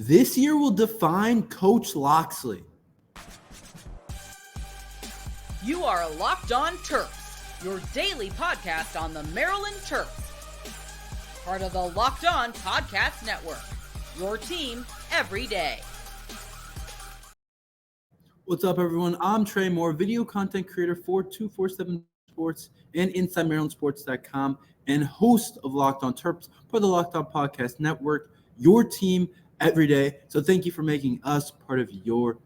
This year will define Coach Locksley. You are Locked On Terps, your daily podcast on the Maryland Terps. Part of the Locked On Podcast Network, your team every day. What's up, everyone? I'm Tre Moore, video content creator for 247 Sports and InsideMarylandSports.com, and host of Locked On Terps for the Locked On Podcast Network, your team every day. So thank you for making us part of your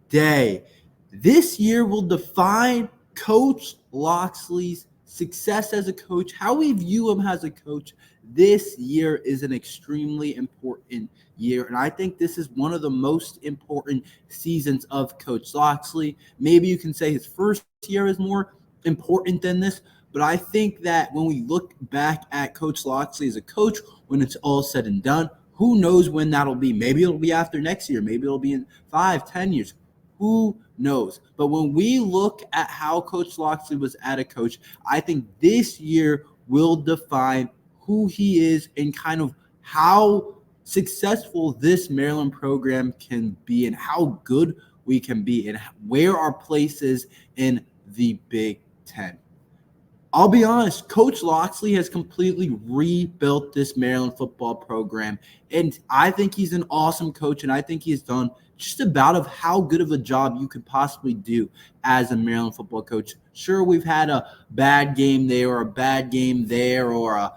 day. This year will define Coach Locksley's success as a coach, how we view him as a coach. This year is an extremely important year, and I think this is one of the most important seasons of Coach Locksley. Maybe you can say his first year is more important than this, but I think that when we look back at Coach Locksley as a coach, when it's all said and done, who knows when that'll be? Maybe it'll be after next year. Maybe it'll be in 5-10 years. Who knows? But when we look at how Coach Locksley was at a coach, I think this year will define who he is and kind of how successful this Maryland program can be and how good we can be and where our place is in the Big Ten. I'll be honest, Coach Locksley has completely rebuilt this Maryland football program, and I think he's an awesome coach, and I think he's done just about of how good of a job you could possibly do as a Maryland football coach. Sure, we've had a bad game there or a bad game there or a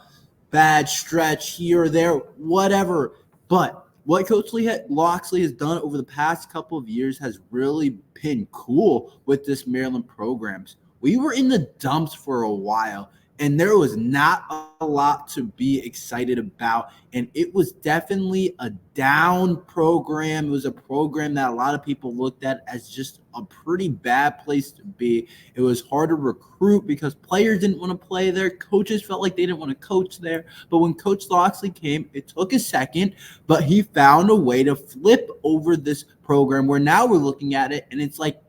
bad stretch here or there, whatever, but what Coach Locksley has done over the past couple of years has really been cool with this Maryland programs. We were in the dumps for a while, and there was not a lot to be excited about, and it was definitely a down program. It was a program that a lot of people looked at as just a pretty bad place to be. It was hard to recruit because players didn't want to play there. Coaches felt like they didn't want to coach there. But when Coach Locksley came, it took a second, but he found a way to flip over this program where now we're looking at it, and it's like,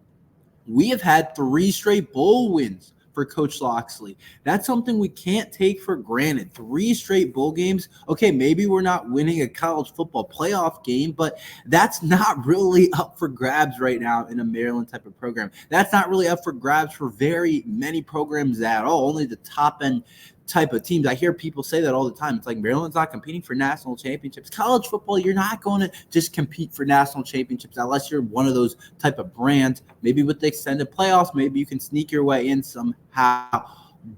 we have had 3 straight bowl wins for Coach Locksley. That's something we can't take for granted. 3 straight bowl games. Okay, maybe we're not winning a college football playoff game, but that's not really up for grabs right now in a Maryland type of program. That's not really up for grabs for very many programs at all. Only the top end type of teams. I hear people say that all the time. It's like Maryland's not competing for national championships. College football, you're not going to just compete for national championships unless you're one of those type of brands. Maybe with the extended playoffs, maybe you can sneak your way in somehow.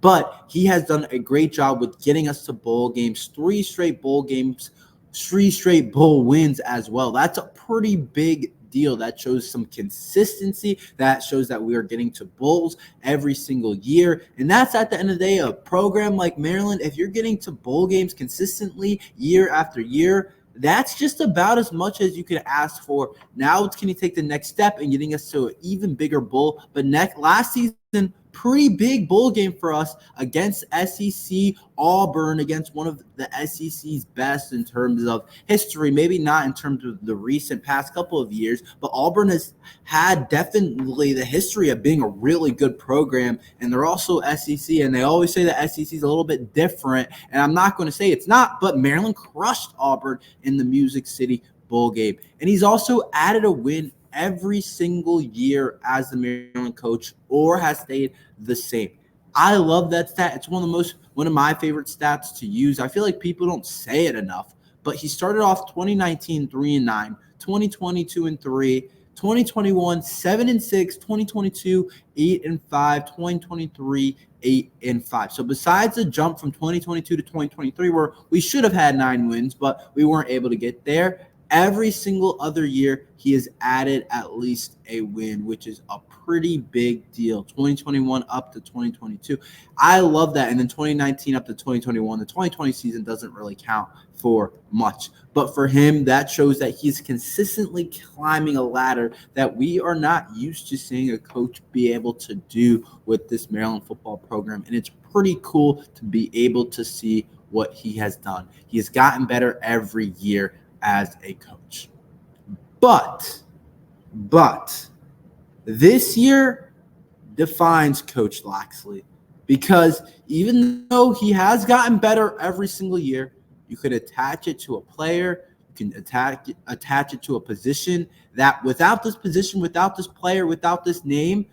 But he has done a great job with getting us to bowl games, 3 straight bowl games, 3 straight bowl wins as well. That's a pretty big deal. That shows some consistency. That shows that we are getting to bowls every single year. And that's at the end of the day, a program like Maryland, if you're getting to bowl games consistently year after year, that's just about as much as you can ask for. Now can you take the next step in getting us to an even bigger bowl? But last season, pretty big bowl game for us against SEC Auburn, against one of the SEC's best in terms of history, maybe not in terms of the recent past couple of years, but Auburn has had definitely the history of being a really good program, and they're also SEC, and they always say that SEC is a little bit different, and I'm not going to say it's not, but Maryland crushed Auburn in the Music City Bowl game, and he's also added a win every single year as the Maryland coach or has stayed the same. I love that stat. It's one of my favorite stats to use. I feel like people don't say it enough, but he started off 2019 3-9, 2020 2-3, 2021 7-6, 2022 8-5, 2023 8-5. So besides the jump from 2022 to 2023, where we should have had 9 wins, but we weren't able to get there, every single other year, he has added at least a win, which is a pretty big deal. 2021 up to 2022. I love that. And then 2019 up to 2021. The 2020 season doesn't really count for much. But for him, that shows that he's consistently climbing a ladder that we are not used to seeing a coach be able to do with this Maryland football program. And it's pretty cool to be able to see what he has done. He has gotten better every year as a coach. But this year defines Coach Locksley, because even though he has gotten better every single year, you could attach it to a player, You can attach it to a position that without this position, without this player, without this name,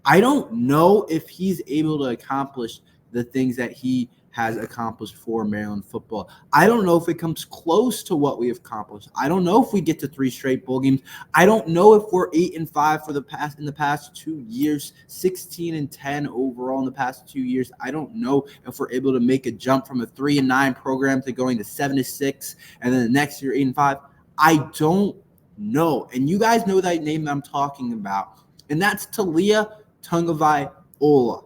I don't know if he's able to accomplish the things that he has accomplished for Maryland football. I don't know if it comes close to what we have accomplished. I don't know if we get to 3 straight bowl games. I don't know if we're 8-5 in the past 2 years, 16-10 overall in the past 2 years. I don't know if we're able to make a jump from a 3-9 program to going to 7-6, and then the next year 8-5. I don't know. And you guys know that name that I'm talking about, and that's Talia Tungavai-Ola.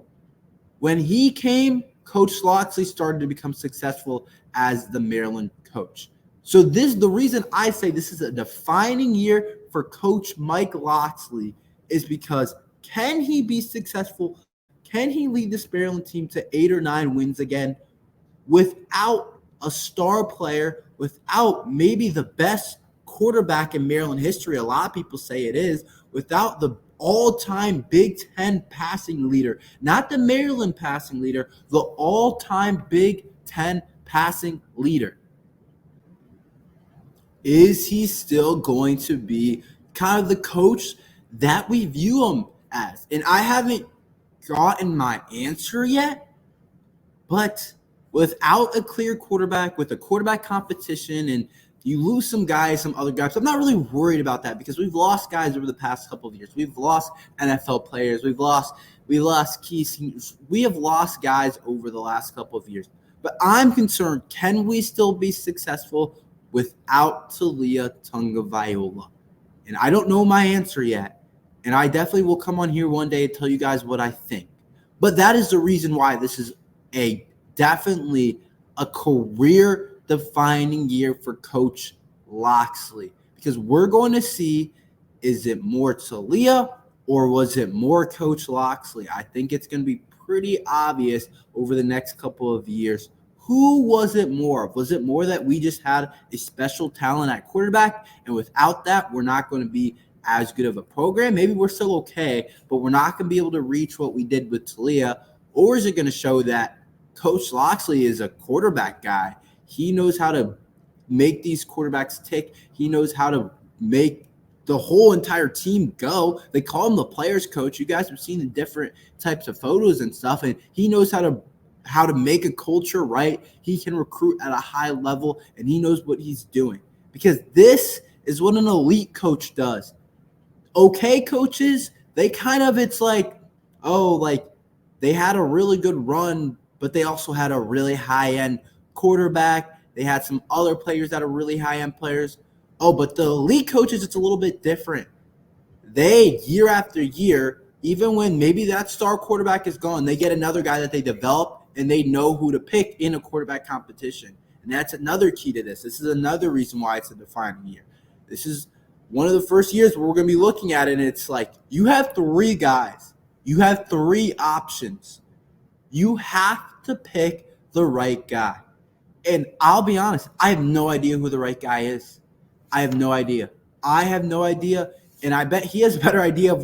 When he came, Coach Locksley started to become successful as the Maryland coach. So the reason I say this is a defining year for Coach Mike Locksley is because can he be successful? Can he lead this Maryland team to 8 or 9 wins again without a star player, without maybe the best quarterback in Maryland history? A lot of people say it is, without the all-time Big Ten passing leader, not the Maryland passing leader, the all-time Big Ten passing leader. Is he still going to be kind of the coach that we view him as? And I haven't gotten my answer yet, but without a clear quarterback, with a quarterback competition, and you lose some guys, some other guys. I'm not really worried about that because we've lost guys over the past couple of years. We've lost NFL players. We lost key seniors. We have lost guys over the last couple of years. But I'm concerned, can we still be successful without Talia Tungavai-Ola? And I don't know my answer yet. And I definitely will come on here one day and tell you guys what I think. But that is the reason why this is definitely a career-defining year for Coach Locksley, because we're going to see, is it more Talia or was it more Coach Locksley? I think it's going to be pretty obvious over the next couple of years. Who was it more of? Was it more that we just had a special talent at quarterback, and without that, we're not going to be as good of a program? Maybe we're still okay, but we're not going to be able to reach what we did with Talia. Or is it going to show that Coach Locksley is a quarterback guy? He knows how to make these quarterbacks tick. He knows how to make the whole entire team go. They call him the players coach. You guys have seen the different types of photos and stuff, and he knows how to make a culture right. He can recruit at a high level, and he knows what he's doing, because this is what an elite coach does. Okay coaches, they kind of, it's like, they had a really good run, but they also had a really high-end quarterback. They had some other players that are really high-end players. Oh, but the elite coaches, it's a little bit different. They, year after year, even when maybe that star quarterback is gone, they get another guy that they develop, and they know who to pick in a quarterback competition. And that's another key to this. This is another reason why it's a defining year. This is one of the first years where we're going to be looking at it, and it's like you have 3 guys. You have 3 options. You have to pick the right guy. And I'll be honest, I have no idea who the right guy is. I have no idea. And I bet he has a better idea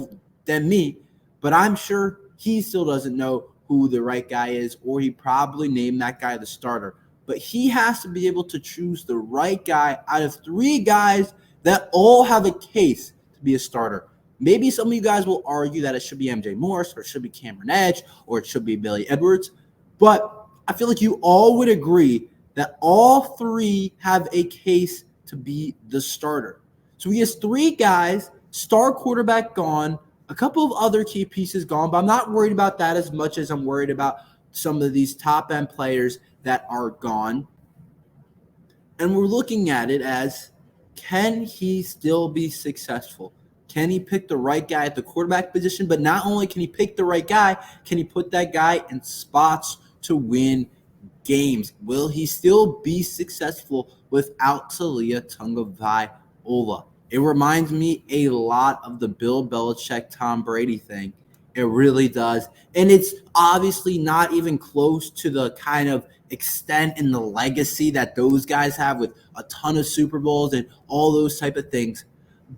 than me, but I'm sure he still doesn't know who the right guy is, or he probably named that guy the starter. But he has to be able to choose the right guy out of 3 guys that all have a case to be a starter. Maybe some of you guys will argue that it should be MJ Morris, or it should be Cameron Edge, or it should be Billy Edwards. But I feel like you all would agree that all 3 have a case to be the starter. So he has 3 guys, star quarterback gone, a couple of other key pieces gone, but I'm not worried about that as much as I'm worried about some of these top-end players that are gone. And we're looking at it as, can he still be successful? Can he pick the right guy at the quarterback position? But not only can he pick the right guy, can he put that guy in spots to win games? Will he still be successful without Talia Tungavai-Ola? It reminds me a lot of the Bill Belichick, Tom Brady thing. It really does. And it's obviously not even close to the kind of extent and the legacy that those guys have with a ton of Super Bowls and all those type of things.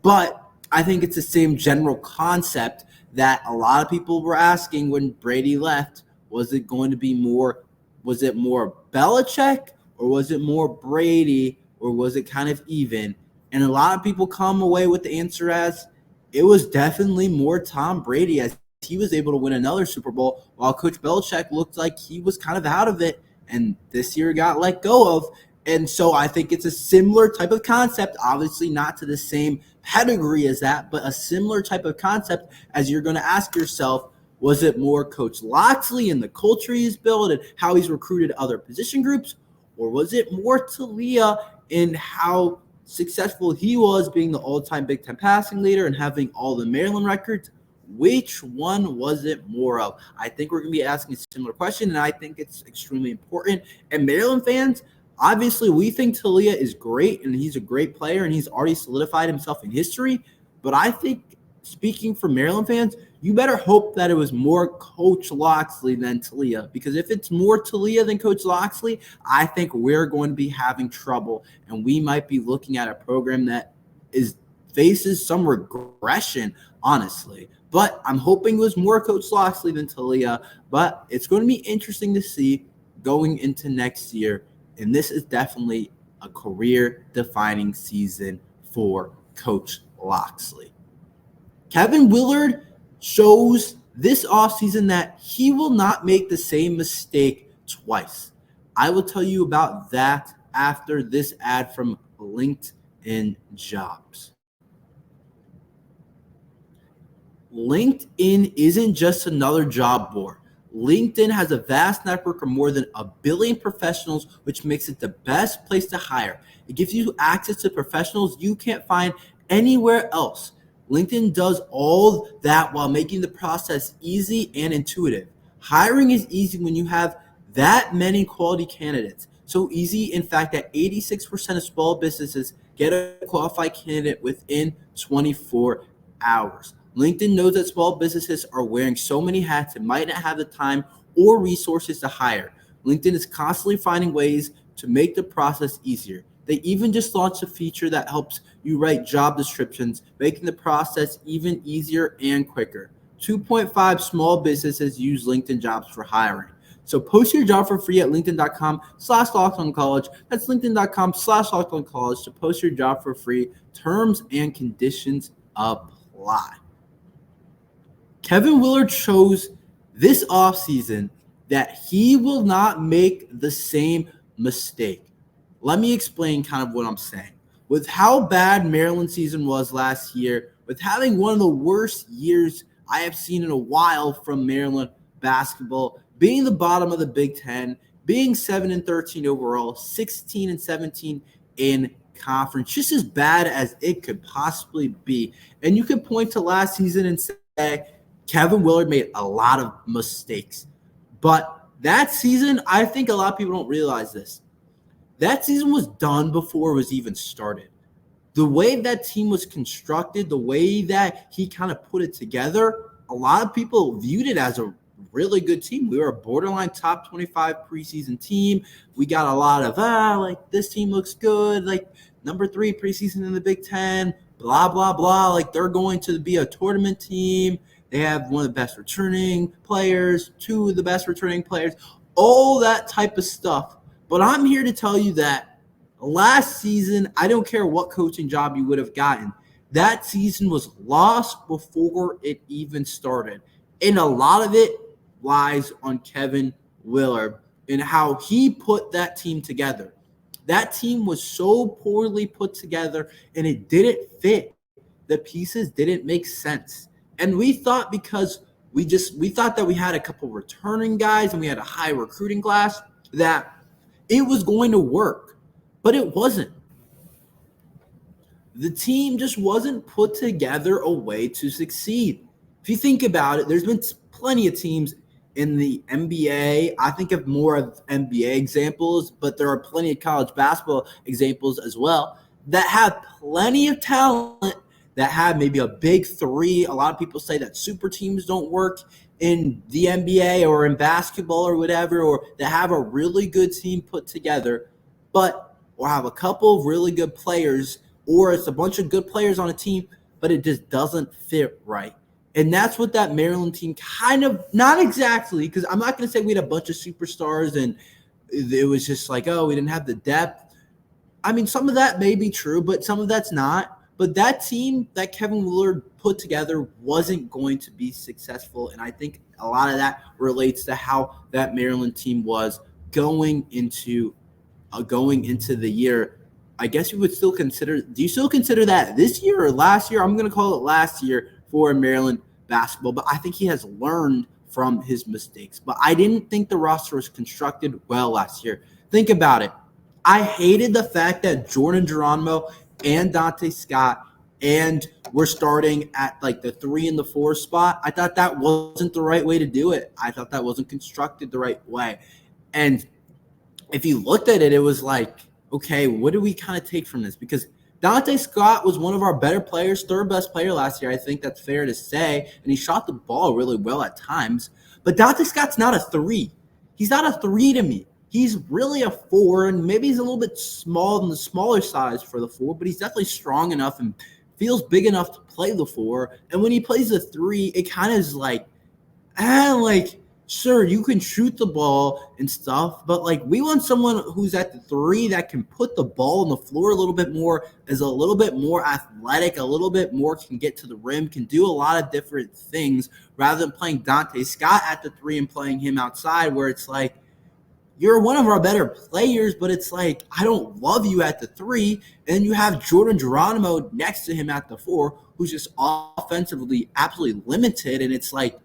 But I think it's the same general concept that a lot of people were asking when Brady left. Was it more Belichick, or was it more Brady or was it kind of even? And a lot of people come away with the answer as it was definitely more Tom Brady, as he was able to win another Super Bowl while Coach Belichick looked like he was kind of out of it and this year got let go of. And so I think it's a similar type of concept, obviously not to the same pedigree as that, but a similar type of concept as you're going to ask yourself, was it more Coach Locksley and the culture he's built and how he's recruited other position groups? Or was it more Talia in how successful he was being the all-time Big Ten passing leader and having all the Maryland records? Which one was it more of? I think we're going to be asking a similar question, and I think it's extremely important. And Maryland fans, obviously, we think Talia is great, and he's a great player, and he's already solidified himself in history. But I think, speaking for Maryland fans, you better hope that it was more Coach Locksley than Talia. Because if it's more Talia than Coach Locksley, I think we're going to be having trouble, and we might be looking at a program that faces some regression, honestly. But I'm hoping it was more Coach Locksley than Talia. But it's going to be interesting to see going into next year. And this is definitely a career-defining season for Coach Locksley. Kevin Willard shows this offseason that he will not make the same mistake twice. I will tell you about that after this ad from LinkedIn Jobs. LinkedIn isn't just another job board. LinkedIn has a vast network of more than 1 billion professionals, which makes it the best place to hire. It gives you access to professionals you can't find anywhere else. LinkedIn does all that while making the process easy and intuitive. Hiring is easy when you have that many quality candidates. So easy, in fact, that 86% of small businesses get a qualified candidate within 24 hours. LinkedIn knows that small businesses are wearing so many hats and might not have the time or resources to hire. LinkedIn is constantly finding ways to make the process easier. They even just launched a feature that helps you write job descriptions, making the process even easier and quicker. 2.5 small businesses use LinkedIn Jobs for hiring. So post your job for free at linkedin.com/lockedoncollege. That's linkedin.com/lockedoncollege to post your job for free. Terms and conditions apply. Kevin Willard shows this offseason that he will not make the same mistake. Let me explain kind of what I'm saying. With how bad Maryland season was last year, with having one of the worst years I have seen in a while from Maryland basketball, being the bottom of the Big Ten, being 7-13 overall, 16-17 in conference, just as bad as it could possibly be. And you could point to last season and say, Kevin Willard made a lot of mistakes. But that season, I think a lot of people don't realize this. That season was done before it was even started. The way that team was constructed, the way that he kind of put it together, a lot of people viewed it as a really good team. We were a borderline top 25 preseason team. We got a lot of, like, this team looks good, like, number 3 preseason in the Big Ten, blah, blah, blah. Like, they're going to be a tournament team. They have one of the best returning players, 2 of the best returning players, all that type of stuff. But I'm here to tell you that last season, I don't care what coaching job you would have gotten, that season was lost before it even started. And a lot of it lies on Kevin Willard and how he put that team together. That team was so poorly put together, and it didn't fit. The pieces didn't make sense. And we thought because we thought that we had a couple returning guys and we had a high recruiting class that it was going to work, but it wasn't. The team just wasn't put together a way to succeed. If you think about it, there's been plenty of teams in the NBA. I think of more of NBA examples, but there are plenty of college basketball examples as well that have plenty of talent, that have maybe a big 3. A lot of people say that super teams don't work in the NBA or in basketball or whatever, or that have a really good team put together, or have a couple of really good players, or it's a bunch of good players on a team, but it just doesn't fit right. And that's what that Maryland team kind of, not exactly, because I'm not going to say we had a bunch of superstars and it was just like, we didn't have the depth. I mean, some of that may be true, but some of that's not. But that team that Kevin Willard put together wasn't going to be successful, and I think a lot of that relates to how that Maryland team was going into the year. I guess you would still consider – do you still consider that this year or last year? I'm going to call it last year for Maryland basketball, but I think he has learned from his mistakes. But I didn't think the roster was constructed well last year. Think about it. I hated the fact that Jordan Geronimo and Dante Scott and we're starting at like the 3 and the 4 spot. I thought that wasn't the right way to do it. I thought that wasn't constructed the right way. And if you looked at it, it was like, okay, what do we kind of take from this? Because Dante Scott was one of our better players, third best player last year. I think that's fair to say. And he shot the ball really well at times. But Dante Scott's not a 3. He's not a 3 to me. He's really a 4, and maybe he's a little bit small on the smaller size for the 4, but he's definitely strong enough and feels big enough to play the 4. And when he plays the 3, it kind of is like, sure, you can shoot the ball and stuff, but like we want someone who's at the 3 that can put the ball on the floor a little bit more, is a little bit more athletic, a little bit more can get to the rim, can do a lot of different things rather than playing Dante Scott at the 3 and playing him outside where it's like, you're one of our better players, but it's like, I don't love you at the 3. And then you have Jordan Geronimo next to him at the 4, who's just offensively absolutely limited. And it's like,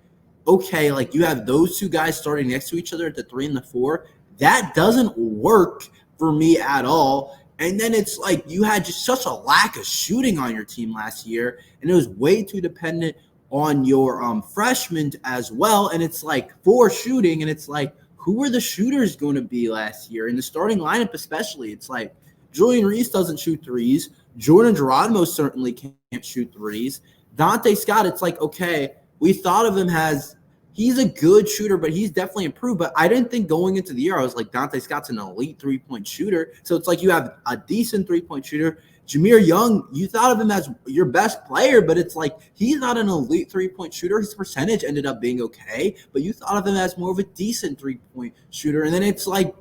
okay, like you have those two guys starting next to each other at the 3 and the 4. That doesn't work for me at all. And then it's like you had just such a lack of shooting on your team last year, and it was way too dependent on your freshmen as well. And it's like for shooting, and it's like, who were the shooters going to be last year? In the starting lineup especially, it's like Julian Reese doesn't shoot threes. Jordan Geronimo certainly can't shoot threes. Dante Scott, it's like, okay, we thought of him as he's a good shooter, but he's definitely improved. But I didn't think going into the year, I was like, Dante Scott's an elite three-point shooter. So it's like you have a decent three-point shooter. Jameer Young, you thought of him as your best player, but it's like he's not an elite three-point shooter. His percentage ended up being okay, but you thought of him as more of a decent three-point shooter. And then it's like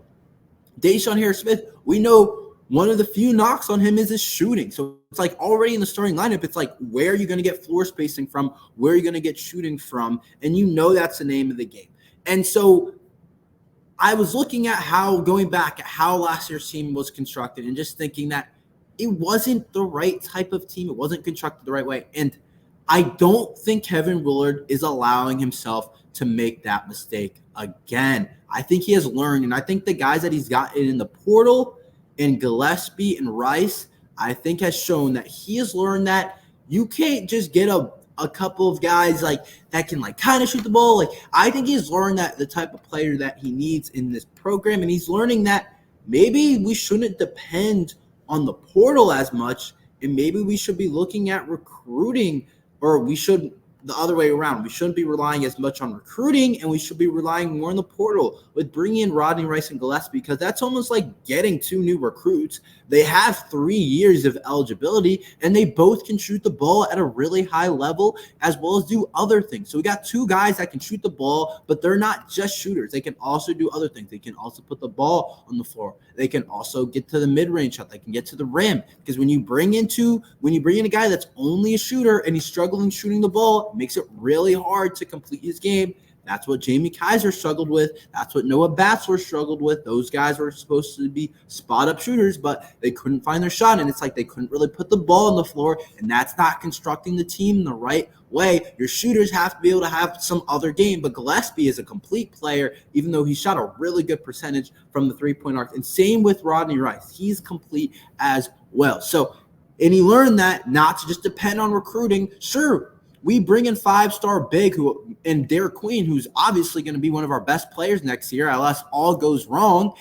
Deshaun Harris-Smith, we know one of the few knocks on him is his shooting. So it's like already in the starting lineup, it's like where are you going to get floor spacing from? Where are you going to get shooting from? And you know that's the name of the game. And so I was looking at going back at how last year's team was constructed and just thinking that it wasn't the right type of team. It wasn't constructed the right way. And I don't think Kevin Willard is allowing himself to make that mistake again. I think he has learned, and I think the guys that he's gotten in the portal, in Gillespie and Rice, I think has shown that he has learned that you can't just get a couple of guys like that can like kind of shoot the ball. Like I think he's learned that the type of player that he needs in this program, and he's learning that maybe we shouldn't depend on the portal as much, and maybe we should be looking at recruiting, or we should the other way around. We shouldn't be relying as much on recruiting, and we should be relying more on the portal with bringing in Rodney Rice and Gillespie, because that's almost like getting 2 new recruits. They have 3 years of eligibility, and they both can shoot the ball at a really high level as well as do other things. So we got 2 guys that can shoot the ball, but they're not just shooters. They can also do other things. They can also put the ball on the floor. They can also get to the mid-range shot. They can get to the rim, because when you bring in a guy that's only a shooter and he's struggling shooting the ball, it makes it really hard to complete his game. That's what Jamie Kaiser struggled with. That's what Noah Batchelor struggled with. Those guys were supposed to be spot-up shooters, but they couldn't find their shot, and it's like they couldn't really put the ball on the floor, and that's not constructing the team the right way. Your shooters have to be able to have some other game, but Gillespie is a complete player, even though he shot a really good percentage from the three-point arc, and same with Rodney Rice. He's complete as well. So, and he learned that not to just depend on recruiting. Sure, we bring in 5-star big and Derek Queen, who's obviously going to be one of our best players next year, unless all goes wrong.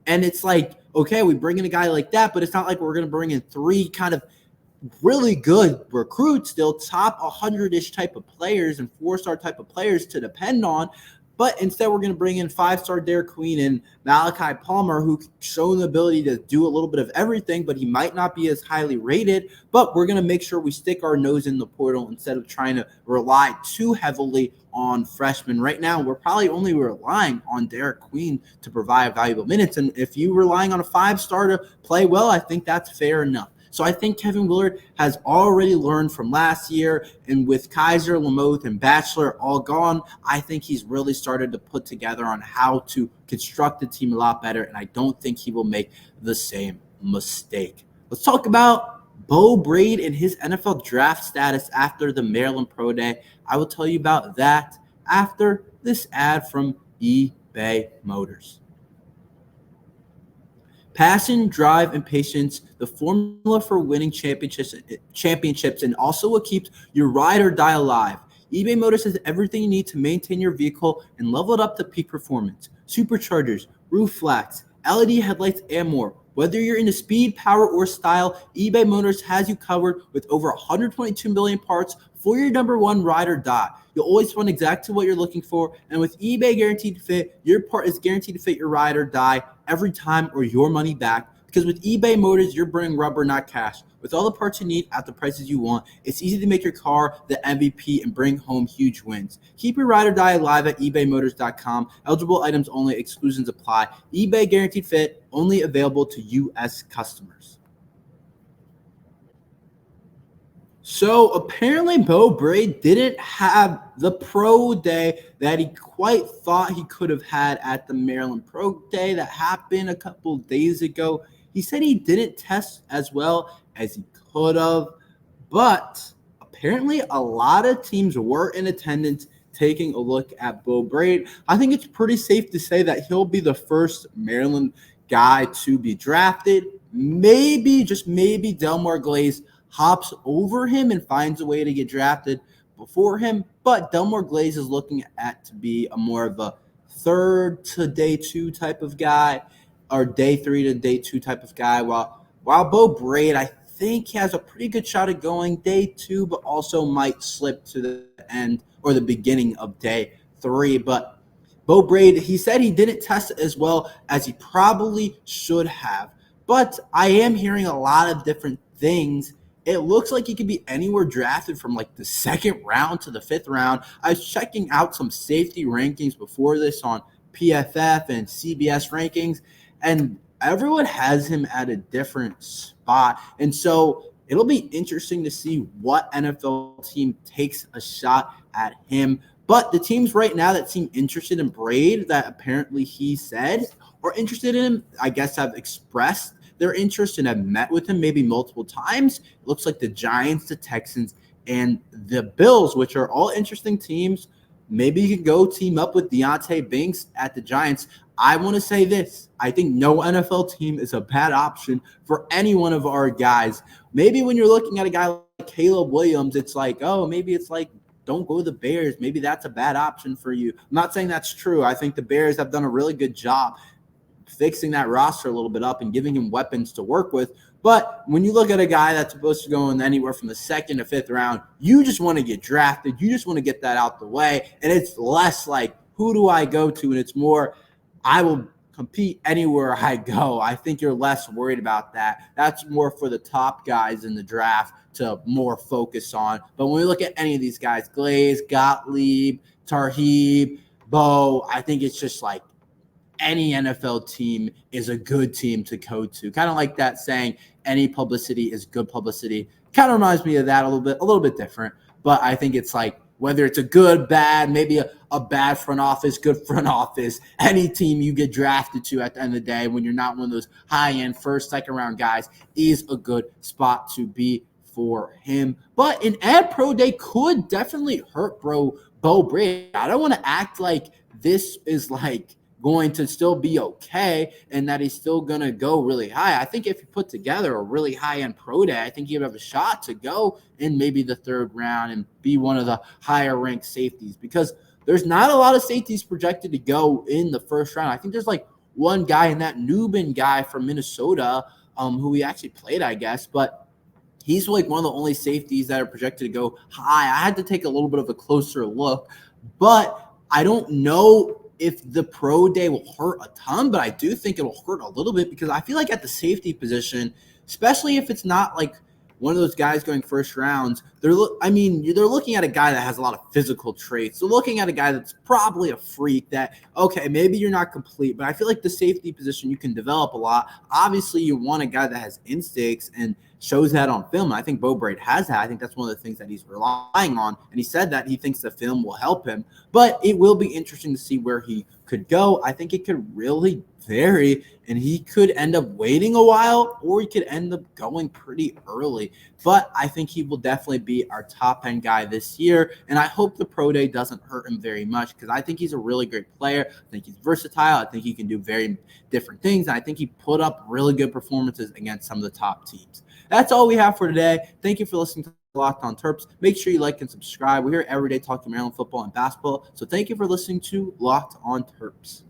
And it's like, okay, we bring in a guy like that, but it's not like we're going to bring in 3 kind of really good recruits, still top 100-ish type of players and 4-star type of players to depend on. But instead, we're going to bring in five-star Derek Queen and Malachi Palmer, who show the ability to do a little bit of everything, but he might not be as highly rated. But we're going to make sure we stick our nose in the portal instead of trying to rely too heavily on freshmen. Right now, we're probably only relying on Derek Queen to provide valuable minutes. And if you're relying on a five-star to play well, I think that's fair enough. So I think Kevin Willard has already learned from last year, and with Kaiser, Lamoth, and Batchelor all gone, I think he's really started to put together on how to construct the team a lot better, and I don't think he will make the same mistake. Let's talk about Bo Braid and his NFL draft status after the Maryland Pro Day. I will tell you about that after this ad from eBay Motors. Passion, drive, and patience, the formula for winning championships, and also what keeps your ride or die alive. eBay Motors has everything you need to maintain your vehicle and level it up to peak performance. Superchargers, roof flats, LED headlights, and more. Whether you're into speed, power, or style, eBay Motors has you covered with over 122 million parts for your number one ride or die. You'll always find exactly what you're looking for, and with eBay Guaranteed Fit, your part is guaranteed to fit your ride or die every time or your money back. Because with eBay Motors, you're burning rubber, not cash. With all the parts you need at the prices you want, it's easy to make your car the MVP and bring home huge wins. Keep your ride or die alive at ebaymotors.com. Eligible items only, exclusions apply. eBay Guaranteed Fit, only available to U.S. customers. So apparently Bo Braid didn't have the pro day that he quite thought he could have had at the Maryland Pro Day that happened a couple days ago. He said he didn't test as well as he could have, but apparently a lot of teams were in attendance taking a look at Bo Braid. I think it's pretty safe to say that he'll be the first Maryland guy to be drafted. Maybe, just maybe, Delmar Glaze hops over him and finds a way to get drafted before him, but Delmar Glaze is looking at to be a more of a third to day two type of guy, or day three to day two type of guy, while Bo Braid, I think he has a pretty good shot at going day two, but also might slip to the end or the beginning of day three. But Bo Braid, he said he didn't test as well as he probably should have, but I am hearing a lot of different things. It looks like he could be anywhere drafted from like the second round to the fifth round. I was checking out some safety rankings before this on PFF and CBS rankings, and everyone has him at a different spot. And so it'll be interesting to see what NFL team takes a shot at him. But the teams right now that seem interested in Braid, that apparently he said are interested in him, I guess have expressed their interest and have met with him maybe multiple times. It looks like the Giants, the Texans, and the Bills, which are all interesting teams. Maybe you could go team up with Deontay Banks at the Giants. I want to say this. I think no NFL team is a bad option for any one of our guys. Maybe when you're looking at a guy like Caleb Williams, it's like, oh, maybe it's like, don't go to the Bears. Maybe that's a bad option for you. I'm not saying that's true. I think the Bears have done a really good job fixing that roster a little bit up and giving him weapons to work with. But when you look at a guy that's supposed to go in anywhere from the second to fifth round, you just want to get drafted. You just want to get that out the way. And it's less like, who do I go to? And it's more, I will compete anywhere I go. I think you're less worried about that. That's more for the top guys in the draft to more focus on. But when we look at any of these guys, Glaze, Gottlieb, Tarheeb, Bo, I think it's just like, any NFL team is a good team to go to. Kind of like that saying, any publicity is good publicity. Kind of reminds me of that a little bit different. But I think it's like, whether it's a good, bad, maybe a bad front office, good front office, any team you get drafted to at the end of the day when you're not one of those high-end first, second-round guys is a good spot to be for him. But an ad pro day could definitely hurt Bo Braid. I don't want to act like this is like going to still be okay and that he's still going to go really high. I think if you put together a really high-end pro day, I think he'd have a shot to go in maybe the third round and be one of the higher-ranked safeties, because there's not a lot of safeties projected to go in the first round. I think there's like one guy, and that Newman guy from Minnesota, who we actually played, I guess, but he's like one of the only safeties that are projected to go high. I had to take a little bit of a closer look, but I don't know if the pro day will hurt a ton, but I do think it'll hurt a little bit because I feel like at the safety position, especially if it's not like one of those guys going first rounds, they're looking at a guy that has a lot of physical traits. They're looking at a guy that's probably a freak that, okay, maybe you're not complete, but I feel like the safety position you can develop a lot. Obviously, you want a guy that has instincts and shows that on film. I think Bo Braid has that. I think that's one of the things that he's relying on. And he said that he thinks the film will help him. But it will be interesting to see where he could go. I think it could really vary, and he could end up waiting a while, or he could end up going pretty early. But I think he will definitely be our top-end guy this year, and I hope the pro day doesn't hurt him very much because I think he's a really great player. I think he's versatile. I think he can do very different things, and I think he put up really good performances against some of the top teams. That's all we have for today. Thank you for listening to Locked on Terps. Make sure you like and subscribe. We're here every day talking Maryland football and basketball. So thank you for listening to Locked on Terps.